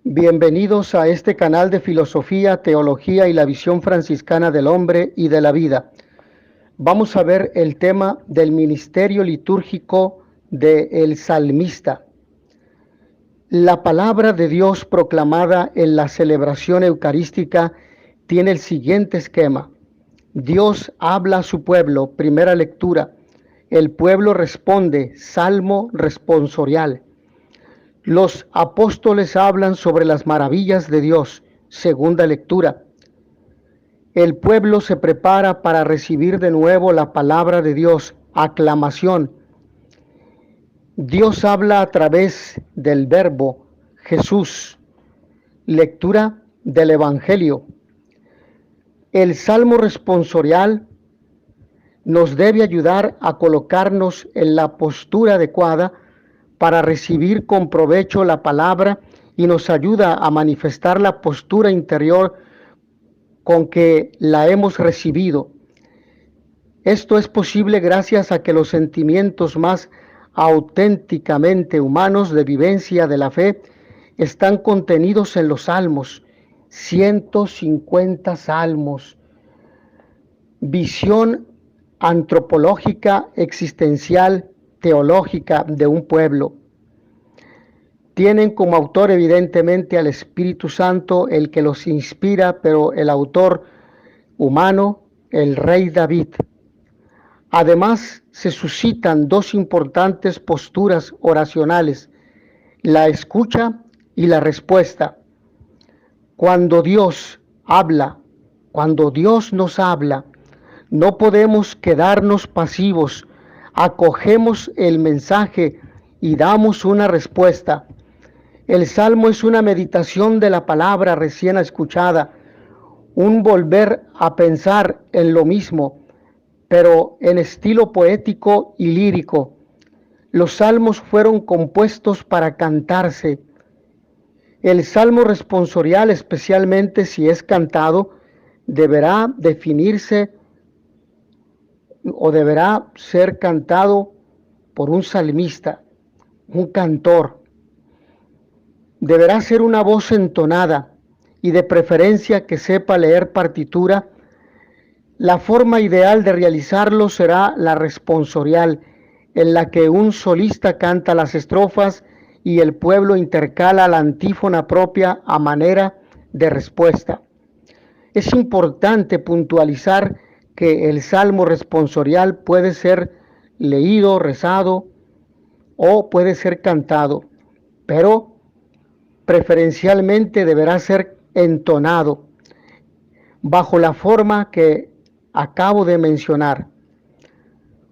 Bienvenidos a este canal de filosofía, teología y la visión franciscana del hombre y de la vida. Vamos a ver el tema del ministerio litúrgico del salmista. La palabra de Dios proclamada en la celebración eucarística tiene el siguiente esquema. Dios habla a su pueblo, primera lectura. El pueblo responde, salmo responsorial. Los apóstoles hablan sobre las maravillas de Dios, segunda lectura. El pueblo se prepara para recibir de nuevo la palabra de Dios, aclamación. Dios habla a través del verbo, Jesús, lectura del Evangelio. El salmo responsorial nos debe ayudar a colocarnos en la postura adecuada para recibir con provecho la palabra y nos ayuda a manifestar la postura interior con que la hemos recibido. Esto es posible gracias a que los sentimientos más auténticamente humanos de vivencia de la fe están contenidos en los salmos, 150 salmos, visión antropológica, existencial, teológica de un pueblo. Tienen como autor evidentemente al Espíritu Santo, el que los inspira, pero el autor humano, el rey David. Además, se suscitan dos importantes posturas oracionales, la escucha y la respuesta. Cuando Dios habla, cuando Dios nos habla, no podemos quedarnos pasivos, acogemos el mensaje y damos una respuesta. El salmo es una meditación de la palabra recién escuchada, un volver a pensar en lo mismo, pero en estilo poético y lírico. Los salmos fueron compuestos para cantarse. El salmo responsorial, especialmente si es cantado, deberá definirse o deberá ser cantado por un salmista, un cantor. Deberá ser una voz entonada y de preferencia que sepa leer partitura. La forma ideal de realizarlo será la responsorial, en la que un solista canta las estrofas y el pueblo intercala la antífona propia a manera de respuesta. Es importante puntualizar que el salmo responsorial puede ser leído, rezado o puede ser cantado, pero preferencialmente deberá ser entonado bajo la forma que acabo de mencionar.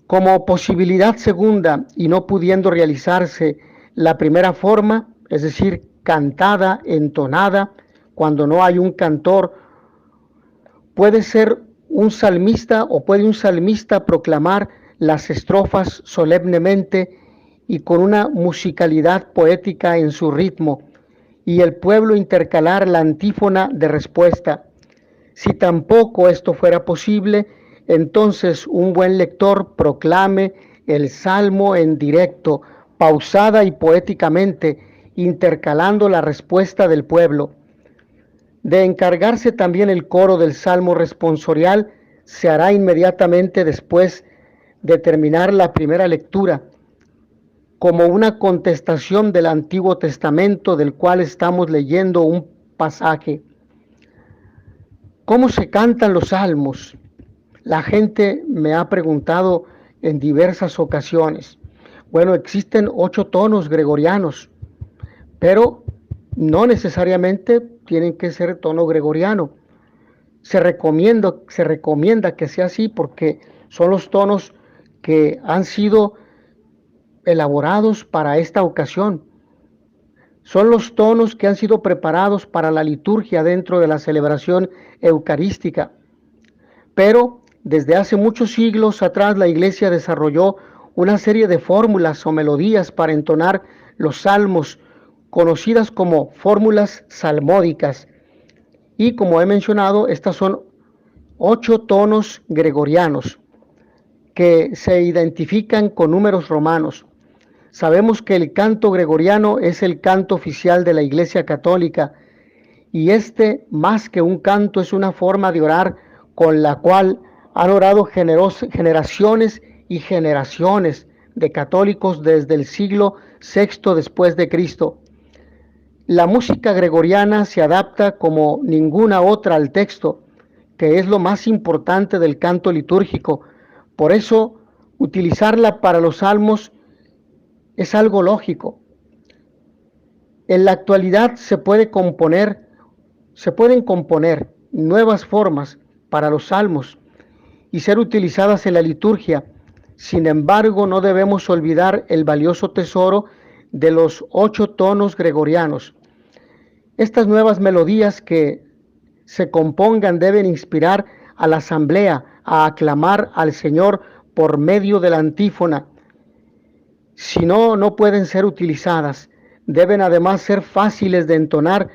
Como posibilidad segunda y no pudiendo realizarse la primera forma, es decir, cantada, entonada, cuando no hay un cantor, puede ser un salmista o puede un salmista proclamar las estrofas solemnemente y con una musicalidad poética en su ritmo, y el pueblo intercalar la antífona de respuesta. Si tampoco esto fuera posible, entonces un buen lector proclame el salmo en directo, pausada y poéticamente, intercalando la respuesta del pueblo. De encargarse también el coro del salmo responsorial, se hará inmediatamente después de terminar la primera lectura, como una contestación del Antiguo Testamento del cual estamos leyendo un pasaje. ¿Cómo se cantan los salmos? La gente me ha preguntado en diversas ocasiones. Bueno, existen 8 tonos gregorianos, pero no necesariamente tienen que ser tono gregoriano. Se recomienda que sea así porque son los tonos que han sido elaborados para esta ocasión. Son los tonos que han sido preparados para la liturgia dentro de la celebración eucarística. Pero desde hace muchos siglos atrás la Iglesia desarrolló una serie de fórmulas o melodías para entonar los salmos, conocidas como fórmulas salmódicas. Y como he mencionado, estas son 8 tonos gregorianos que se identifican con números romanos. Sabemos que el canto gregoriano es el canto oficial de la Iglesia Católica y este, más que un canto, es una forma de orar con la cual han orado generaciones y generaciones de católicos desde el siglo VI después de Cristo. La música gregoriana se adapta como ninguna otra al texto, que es lo más importante del canto litúrgico. Por eso, utilizarla para los salmos es algo lógico. En la actualidad se pueden componer nuevas formas para los salmos y ser utilizadas en la liturgia. Sin embargo, no debemos olvidar el valioso tesoro de los 8 tonos gregorianos. Estas nuevas melodías que se compongan deben inspirar a la asamblea a aclamar al Señor por medio de la antífona. Si no, no pueden ser utilizadas. Deben además ser fáciles de entonar,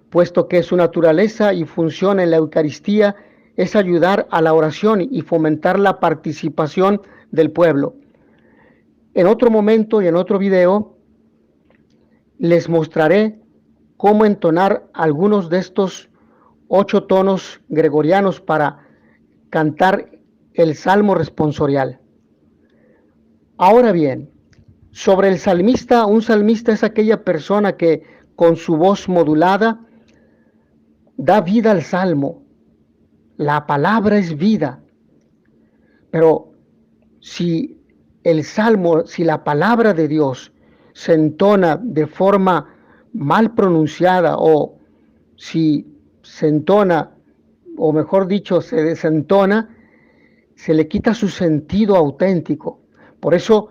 puesto que su naturaleza y función en la Eucaristía es ayudar a la oración y fomentar la participación del pueblo. En otro momento y en otro video les mostraré cómo entonar algunos de estos 8 tonos gregorianos para cantar el salmo responsorial. Ahora bien, sobre el salmista, un salmista es aquella persona que con su voz modulada da vida al salmo. La palabra es vida. Pero si el salmo, si la palabra de Dios se entona de forma mal pronunciada, o si se entona, o mejor dicho, se desentona, se le quita su sentido auténtico. Por eso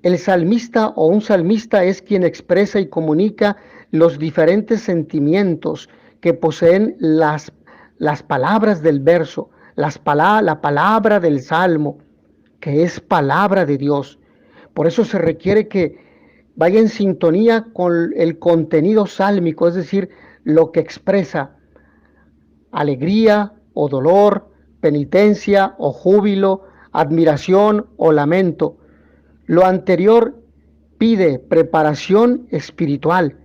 el salmista o un salmista es quien expresa y comunica los diferentes sentimientos que poseen las palabras del verso, la palabra del salmo, que es palabra de Dios. Por eso se requiere que vaya en sintonía con el contenido sálmico, es decir, lo que expresa alegría o dolor, penitencia o júbilo, admiración o lamento. Lo anterior pide preparación espiritual,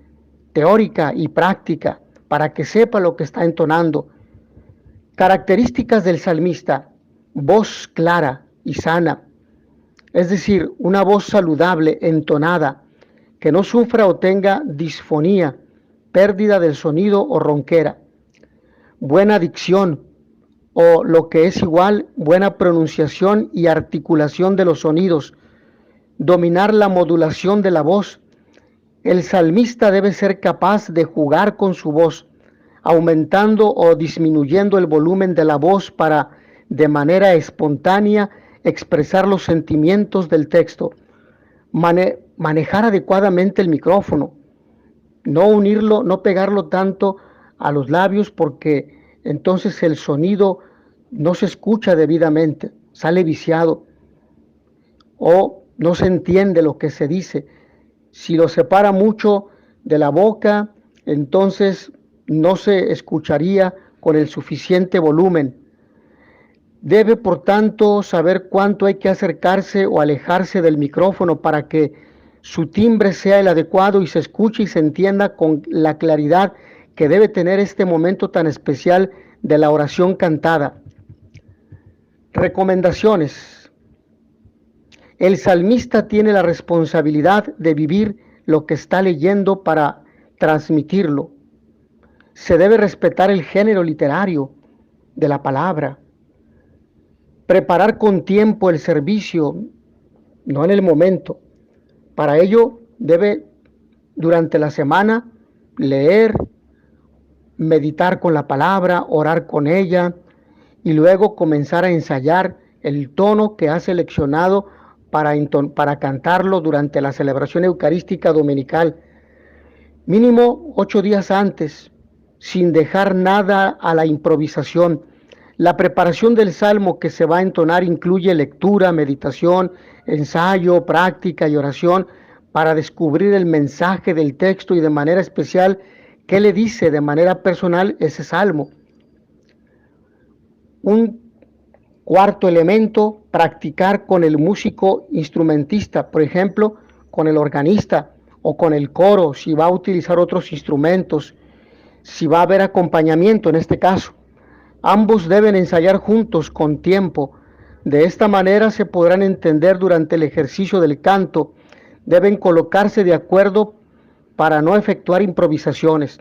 teórica y práctica, para que sepa lo que está entonando. Características del salmista: voz clara y sana, es decir, una voz saludable, entonada, que no sufra o tenga disfonía, pérdida del sonido o ronquera. Buena dicción, o lo que es igual, buena pronunciación y articulación de los sonidos. Dominar la modulación de la voz. El salmista debe ser capaz de jugar con su voz, aumentando o disminuyendo el volumen de la voz para, de manera espontánea, expresar los sentimientos del texto. Manejar adecuadamente el micrófono, no unirlo, no pegarlo tanto a los labios, porque entonces el sonido no se escucha debidamente, sale viciado o no se entiende lo que se dice. Si lo separa mucho de la boca, entonces no se escucharía con el suficiente volumen. Debe, por tanto, saber cuánto hay que acercarse o alejarse del micrófono para que su timbre sea el adecuado y se escuche y se entienda con la claridad que debe tener este momento tan especial de la oración cantada. Recomendaciones. El salmista tiene la responsabilidad de vivir lo que está leyendo para transmitirlo. Se debe respetar el género literario de la palabra. Preparar con tiempo el servicio, no en el momento. Para ello debe, durante la semana, leer, meditar con la palabra, orar con ella y luego comenzar a ensayar el tono que ha seleccionado para cantarlo durante la celebración eucarística dominical. Mínimo 8 días antes, sin dejar nada a la improvisación. La preparación del salmo que se va a entonar incluye lectura, meditación, ensayo, práctica y oración para descubrir el mensaje del texto y de manera especial qué le dice de manera personal ese salmo. Un cuarto elemento, practicar con el músico instrumentista. Por ejemplo, con el organista o con el coro, si va a utilizar otros instrumentos, si va a haber acompañamiento en este caso. Ambos deben ensayar juntos con tiempo. De esta manera se podrán entender durante el ejercicio del canto. Deben colocarse de acuerdo para no efectuar improvisaciones.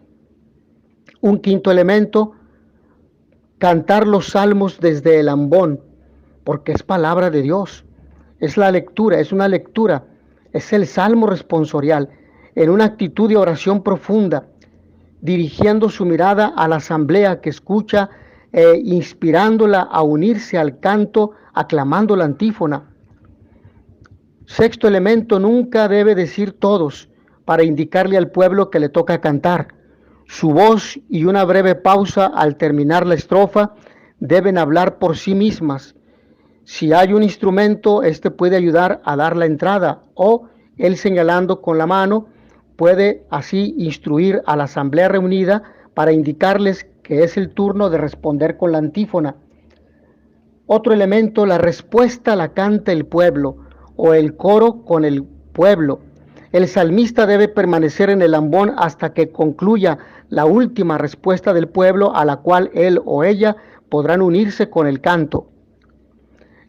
Un quinto elemento, cantar los salmos desde el ambón, porque es palabra de Dios. Es la lectura, es una lectura, es el salmo responsorial, en una actitud de oración profunda, dirigiendo su mirada a la asamblea que escucha e inspirándola a unirse al canto, aclamando la antífona. Sexto elemento, nunca debe decir todos para indicarle al pueblo que le toca cantar. Su voz y una breve pausa al terminar la estrofa deben hablar por sí mismas. Si hay un instrumento, este puede ayudar a dar la entrada, o él señalando con la mano puede así instruir a la asamblea reunida para indicarles que es el turno de responder con la antífona. Otro elemento, la respuesta la canta el pueblo o el coro con el pueblo. El salmista debe permanecer en el ambón hasta que concluya la última respuesta del pueblo, a la cual él o ella podrán unirse con el canto.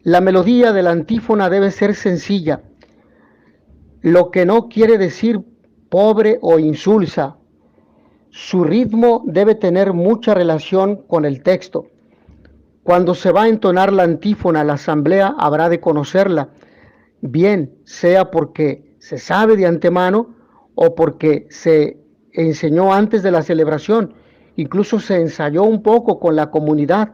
La melodía de la antífona debe ser sencilla, lo que no quiere decir pobre o insulsa. Su ritmo debe tener mucha relación con el texto. Cuando se va a entonar la antífona, la asamblea habrá de conocerla, bien sea porque se sabe de antemano o porque se enseñó antes de la celebración. Incluso se ensayó un poco con la comunidad,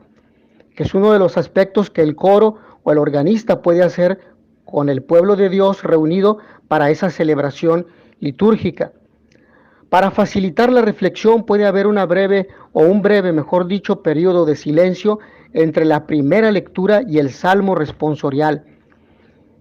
que es uno de los aspectos que el coro o el organista puede hacer con el pueblo de Dios reunido para esa celebración litúrgica. Para facilitar la reflexión puede haber un breve, mejor dicho, periodo de silencio entre la primera lectura y el salmo responsorial.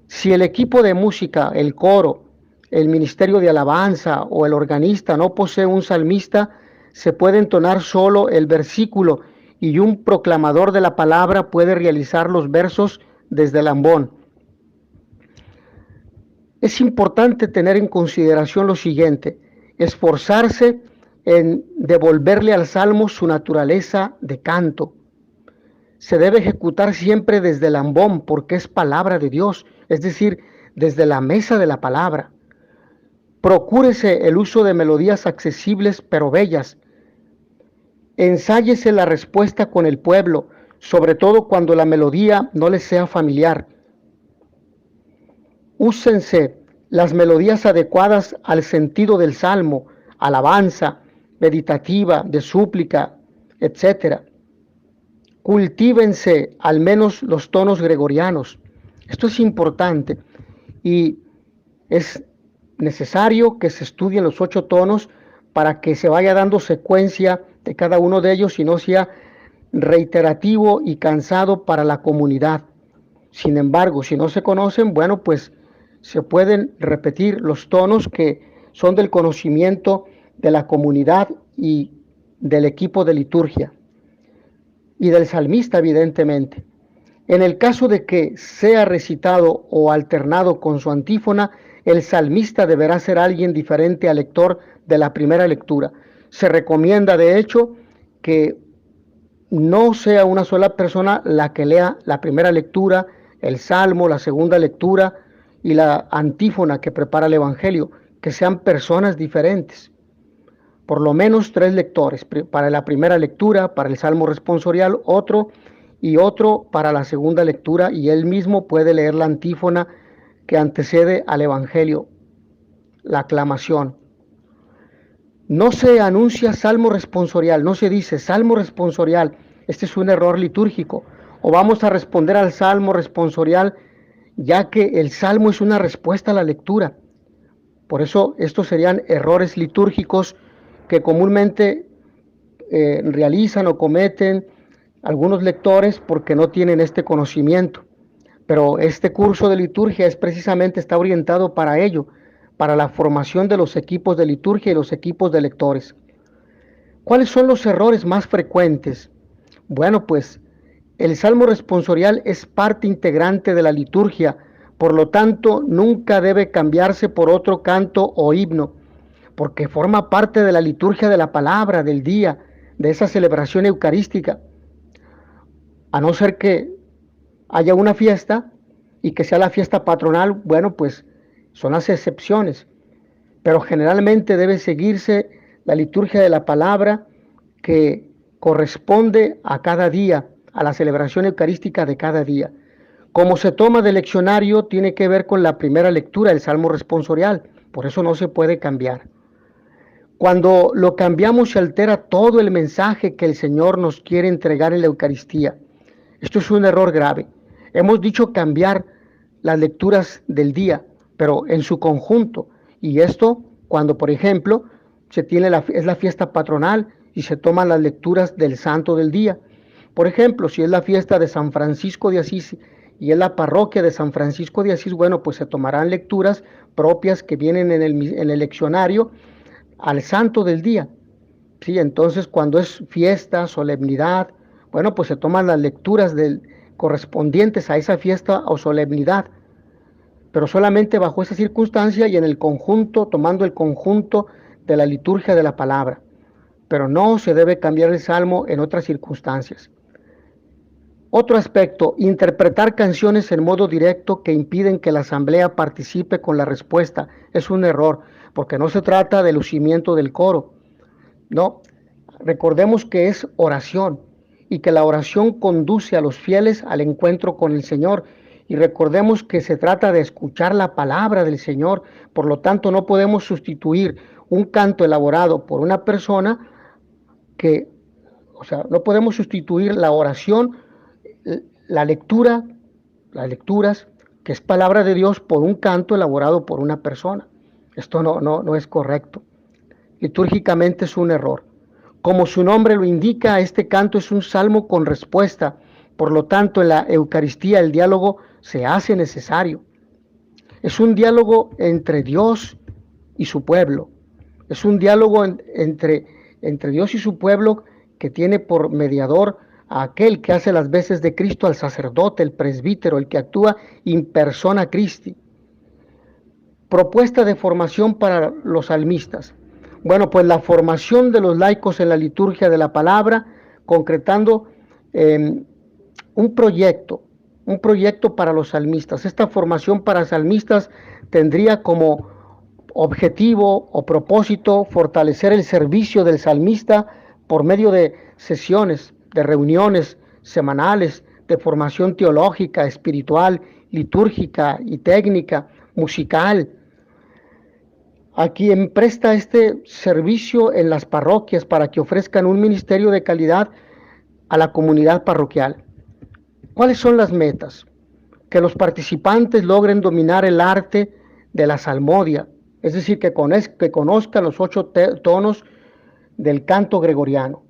Si el equipo de música, el coro, el ministerio de alabanza o el organista no posee un salmista, se puede entonar solo el versículo y un proclamador de la palabra puede realizar los versos desde el ambón. Es importante tener en consideración lo siguiente: esforzarse en devolverle al salmo su naturaleza de canto. Se debe ejecutar siempre desde el ambón porque es palabra de Dios, es decir, desde la mesa de la palabra. Procúrese el uso de melodías accesibles pero bellas. Ensáyese la respuesta con el pueblo, sobre todo cuando la melodía no les sea familiar. Úsense las melodías adecuadas al sentido del salmo, alabanza, meditativa, de súplica, etc. Cultívense al menos los tonos gregorianos. Esto es importante y es necesario que se estudien los 8 tonos para que se vaya dando secuencia de cada uno de ellos y no sea reiterativo y cansado para la comunidad. Sin embargo, si no se conocen, bueno, pues se pueden repetir los tonos que son del conocimiento de la comunidad y del equipo de liturgia y del salmista, evidentemente. En el caso de que sea recitado o alternado con su antífona, el salmista deberá ser alguien diferente al lector de la primera lectura. Se recomienda, de hecho, que no sea una sola persona la que lea la primera lectura, el salmo, la segunda lectura y la antífona que prepara el evangelio, que sean personas diferentes. Por lo menos 3 lectores, para la primera lectura, para el salmo responsorial, otro para la segunda lectura, y él mismo puede leer la antífona que antecede al evangelio, la aclamación. No se anuncia salmo responsorial, no se dice salmo responsorial, este es un error litúrgico, o vamos a responder al salmo responsorial, ya que el salmo es una respuesta a la lectura. Por eso estos serían errores litúrgicos que comúnmente realizan o cometen algunos lectores porque no tienen este conocimiento. Pero este curso de liturgia está orientado para ello, para la formación de los equipos de liturgia y los equipos de lectores. ¿Cuáles son los errores más frecuentes? Bueno, pues el salmo responsorial es parte integrante de la liturgia Por lo tanto, nunca debe cambiarse por otro canto o himno, porque forma parte de la liturgia de la palabra del día, de esa celebración eucarística. A no ser que haya una fiesta y que sea la fiesta patronal, bueno, pues son las excepciones. Pero generalmente debe seguirse la liturgia de la palabra que corresponde a cada día, a la celebración eucarística de cada día. Como se toma del leccionario, tiene que ver con la primera lectura, el Salmo responsorial, por eso no se puede cambiar. Cuando lo cambiamos se altera todo el mensaje que el Señor nos quiere entregar en la Eucaristía. Esto es un error grave. Hemos dicho cambiar las lecturas del día, pero en su conjunto. Y esto cuando, por ejemplo, es la fiesta patronal y se toman las lecturas del santo del día. Por ejemplo, si es la fiesta de San Francisco de Asís y es la parroquia de San Francisco de Asís, bueno, pues se tomarán lecturas propias que vienen en el leccionario al santo del día. Sí, entonces cuando es fiesta, solemnidad, bueno, pues se toman las lecturas correspondientes a esa fiesta o solemnidad, pero solamente bajo esa circunstancia y en el conjunto, tomando el conjunto de la liturgia de la palabra. Pero no se debe cambiar el salmo en otras circunstancias. Otro aspecto, interpretar canciones en modo directo que impiden que la asamblea participe con la respuesta. Es un error, porque no se trata del lucimiento del coro. No, recordemos que es oración y que la oración conduce a los fieles al encuentro con el Señor. Y recordemos que se trata de escuchar la palabra del Señor. Por lo tanto, no podemos sustituir un canto elaborado por una persona no podemos sustituir la oración, las lecturas, que es palabra de Dios, por un canto elaborado por una persona. Esto no es correcto. Litúrgicamente es un error. Como su nombre lo indica, este canto es un salmo con respuesta. Por lo tanto, en la Eucaristía el diálogo se hace necesario. Es un diálogo entre Dios y su pueblo. Es un diálogo entre Dios y su pueblo que tiene por mediador a aquel que hace las veces de Cristo, al sacerdote, el presbítero, el que actúa in persona Christi. Propuesta de formación para los salmistas. Bueno, pues la formación de los laicos en la liturgia de la palabra, concretando un proyecto para los salmistas. Esta formación para salmistas tendría como objetivo o propósito fortalecer el servicio del salmista por medio de sesiones, de reuniones semanales, de formación teológica, espiritual, litúrgica y técnica, musical. A quien presta este servicio en las parroquias para que ofrezcan un ministerio de calidad a la comunidad parroquial. ¿Cuáles son las metas? Que los participantes logren dominar el arte de la salmodia, es decir, que conozcan los 8 tonos del canto gregoriano,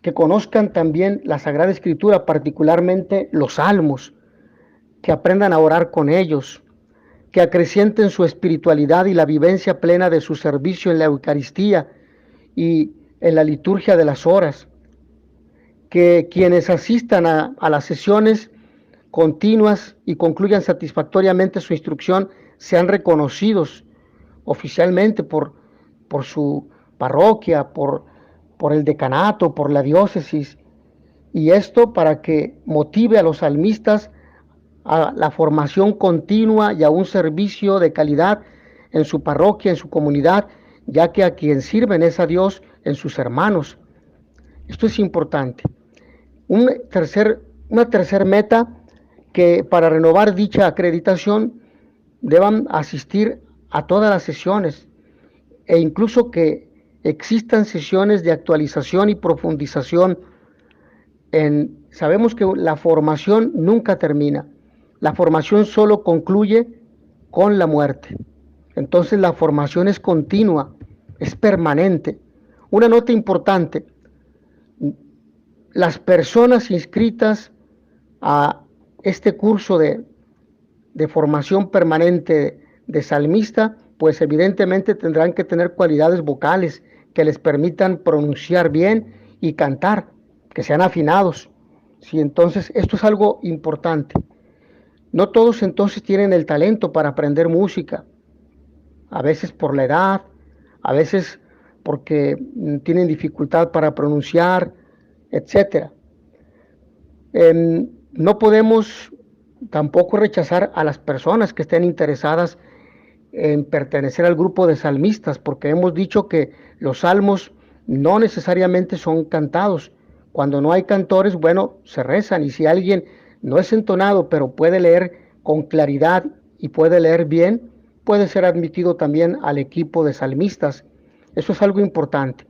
que conozcan también la Sagrada Escritura, particularmente los salmos, que aprendan a orar con ellos, que acrecienten su espiritualidad y la vivencia plena de su servicio en la Eucaristía y en la liturgia de las horas, que quienes asistan a las sesiones continuas y concluyan satisfactoriamente su instrucción sean reconocidos oficialmente por su parroquia, por el decanato, por la diócesis, y esto para que motive a los salmistas a la formación continua y a un servicio de calidad en su parroquia, en su comunidad, ya que a quien sirven es a Dios en sus hermanos. Esto es importante. Una tercer meta, que para renovar dicha acreditación deban asistir a todas las sesiones e incluso que existan sesiones de actualización y profundización. Sabemos que la formación nunca termina. La formación solo concluye con la muerte. Entonces la formación es continua, es permanente. Una nota importante: las personas inscritas a este curso de formación permanente de salmista, pues evidentemente tendrán que tener cualidades vocales que les permitan pronunciar bien y cantar, que sean afinados. Sí, entonces esto es algo importante. No todos entonces tienen el talento para aprender música, a veces por la edad, a veces porque tienen dificultad para pronunciar, etcétera. No podemos tampoco rechazar a las personas que estén interesadas en pertenecer al grupo de salmistas, porque hemos dicho que los salmos no necesariamente son cantados. Cuando no hay cantores, bueno, se rezan, y si alguien no es entonado, pero puede leer con claridad y puede leer bien, puede ser admitido también al equipo de salmistas. Eso es algo importante.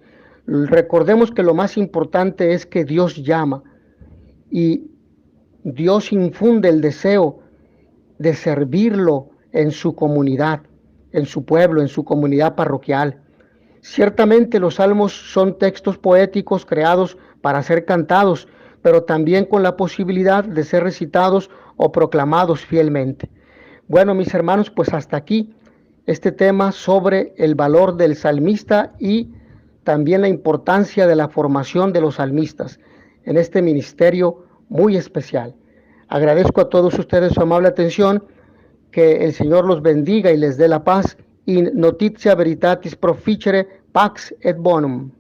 Recordemos que lo más importante es que Dios llama y Dios infunde el deseo de servirlo en su comunidad, en su pueblo, en su comunidad parroquial. Ciertamente los salmos son textos poéticos creados para ser cantados, pero también con la posibilidad de ser recitados o proclamados fielmente. Bueno, mis hermanos, pues hasta aquí este tema sobre el valor del salmista y también la importancia de la formación de los salmistas en este ministerio muy especial. Agradezco a todos ustedes su amable atención, que el Señor los bendiga y les dé la paz. In notitia veritatis proficere pax et bonum.